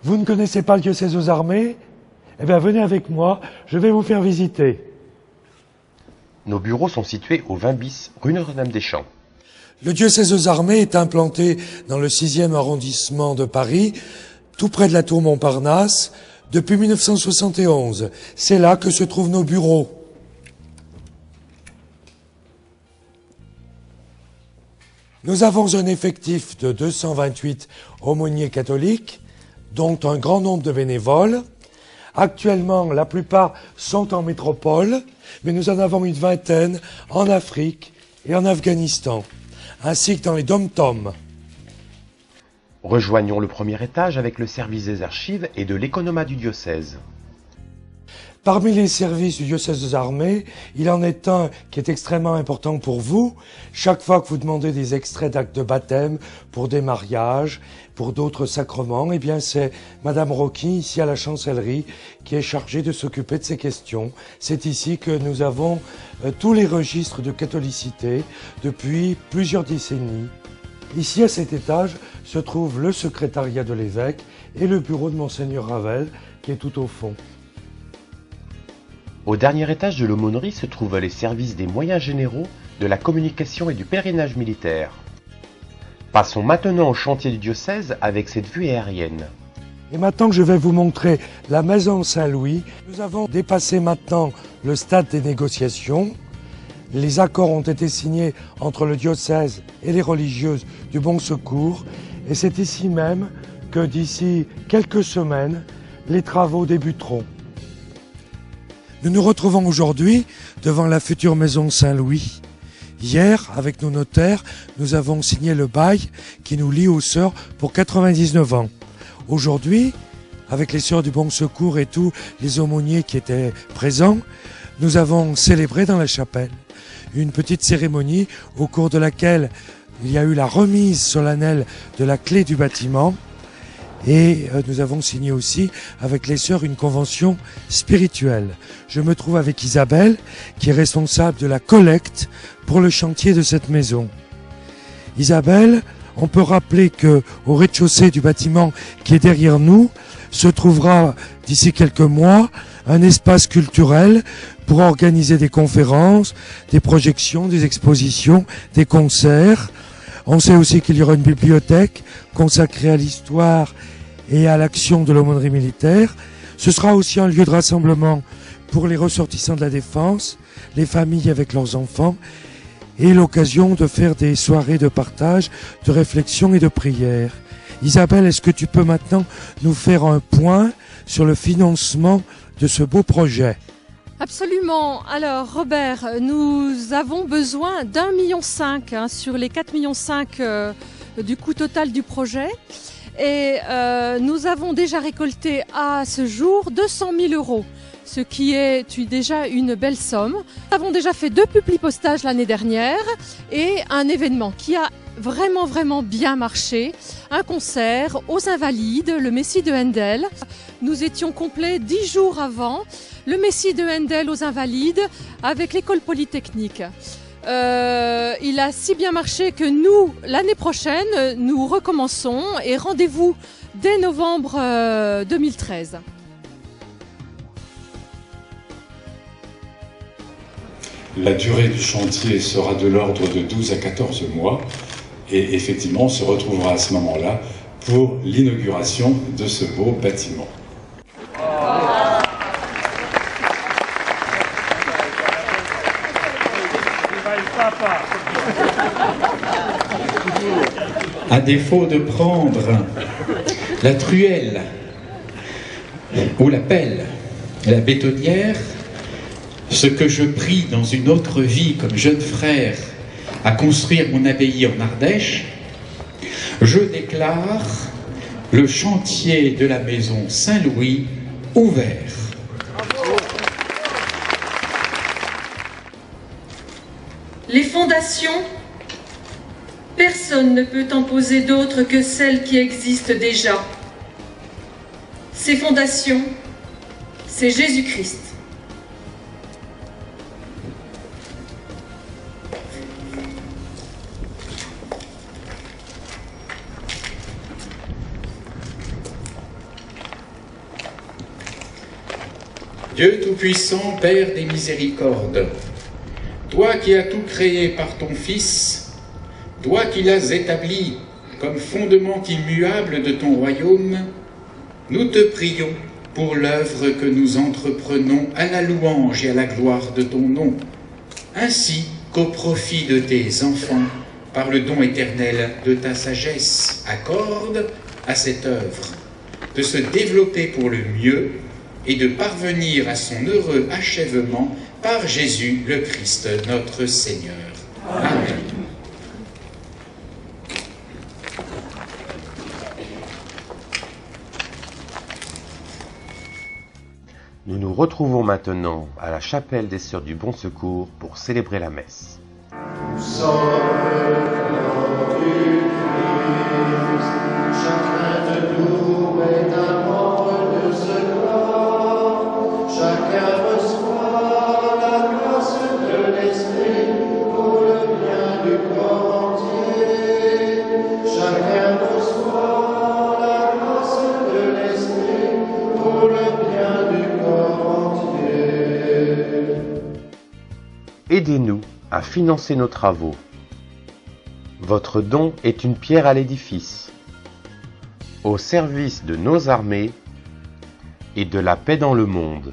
Vous ne connaissez pas le diocèse aux armées? Eh bien, venez avec moi, je vais vous faire visiter. Nos bureaux sont situés au 20 bis, rue Notre-Dame-des-Champs. Le diocèse aux armées est implanté dans le 6e arrondissement de Paris, tout près de la tour Montparnasse, depuis 1971. C'est là que se trouvent nos bureaux. Nous avons un effectif de 228 aumôniers catholiques, dont un grand nombre de bénévoles. Actuellement, la plupart sont en métropole, mais nous en avons une vingtaine en Afrique et en Afghanistan, ainsi que dans les dom-toms. Rejoignons le premier étage avec le service des archives et de l'économat du diocèse. Parmi les services du diocèse des armées, il en est un qui est extrêmement important pour vous. Chaque fois que vous demandez des extraits d'actes de baptême pour des mariages, pour d'autres sacrements, eh bien c'est Madame Rocky, ici à la chancellerie, qui est chargée de s'occuper de ces questions. C'est ici que nous avons tous les registres de catholicité depuis plusieurs décennies. Ici, à cet étage, se trouve le secrétariat de l'évêque et le bureau de Monseigneur Ravel, qui est tout au fond. Au dernier étage de l'aumônerie se trouvent les services des moyens généraux, de la communication et du pèlerinage militaire. Passons maintenant au chantier du diocèse avec cette vue aérienne. Et maintenant que je vais vous montrer la maison Saint-Louis, nous avons dépassé maintenant le stade des négociations. Les accords ont été signés entre le diocèse et les religieuses du Bon Secours. Et c'est ici même que d'ici quelques semaines, les travaux débuteront. Nous nous retrouvons aujourd'hui devant la future maison Saint-Louis. Hier, avec nos notaires, nous avons signé le bail qui nous lie aux sœurs pour 99 ans. Aujourd'hui, avec les sœurs du Bon Secours et tous les aumôniers qui étaient présents, nous avons célébré dans la chapelle une petite cérémonie au cours de laquelle il y a eu la remise solennelle de la clé du bâtiment. Et nous avons signé aussi avec les sœurs une convention spirituelle. Je me trouve avec Isabelle, qui est responsable de la collecte pour le chantier de cette maison. Isabelle, on peut rappeler que au rez-de-chaussée du bâtiment qui est derrière nous, se trouvera d'ici quelques mois un espace culturel pour organiser des conférences, des projections, des expositions, des concerts. On sait aussi qu'il y aura une bibliothèque consacrée à l'histoire et à l'action de l'aumônerie militaire. Ce sera aussi un lieu de rassemblement pour les ressortissants de la défense, les familles avec leurs enfants, et l'occasion de faire des soirées de partage, de réflexion et de prière. Isabelle, est-ce que tu peux maintenant nous faire un point sur le financement de ce beau projet ? Absolument. Alors Robert, nous avons besoin d'1,5 million sur les 4,5 millions du coût total du projet. Et nous avons déjà récolté à ce jour 200 000 €, ce qui est déjà une belle somme. Nous avons déjà fait 2 publipostages l'année dernière et un événement qui a vraiment bien marché. Un concert aux Invalides, le Messie de Handel. Nous étions complets 10 jours avant le Messie de Handel aux Invalides avec l'école polytechnique. Il a si bien marché que nous, l'année prochaine, nous recommençons et rendez-vous dès novembre 2013. La durée du chantier sera de l'ordre de 12 à 14 mois et effectivement on se retrouvera à ce moment-là pour l'inauguration de ce beau bâtiment. À défaut de prendre la truelle ou la pelle, la bétonnière, ce que je prie dans une autre vie comme jeune frère à construire mon abbaye en Ardèche, je déclare le chantier de la maison Saint-Louis ouvert. Les fondations, personne ne peut en poser d'autres que celles qui existent déjà. Ces fondations, c'est Jésus-Christ. Dieu Tout-Puissant, Père des miséricordes, toi qui as tout créé par ton Fils, toi qui l'as établi comme fondement immuable de ton royaume, nous te prions pour l'œuvre que nous entreprenons à la louange et à la gloire de ton nom, ainsi qu'au profit de tes enfants, par le don éternel de ta sagesse, accorde à cette œuvre de se développer pour le mieux et de parvenir à son heureux achèvement par Jésus le Christ, notre Seigneur. Amen. Nous nous retrouvons maintenant à la chapelle des Sœurs du Bon Secours pour célébrer la messe. Nous sommes dans du Christ, chacun de nous est un membre de ce corps, chacun reçoit la grâce de l'Esprit pour le bien du corps entier, chacun reçoit la grâce de l'Esprit pour le bien du corps entier. Aidez-nous à financer nos travaux. Votre don est une pierre à l'édifice, au service de nos armées et de la paix dans le monde.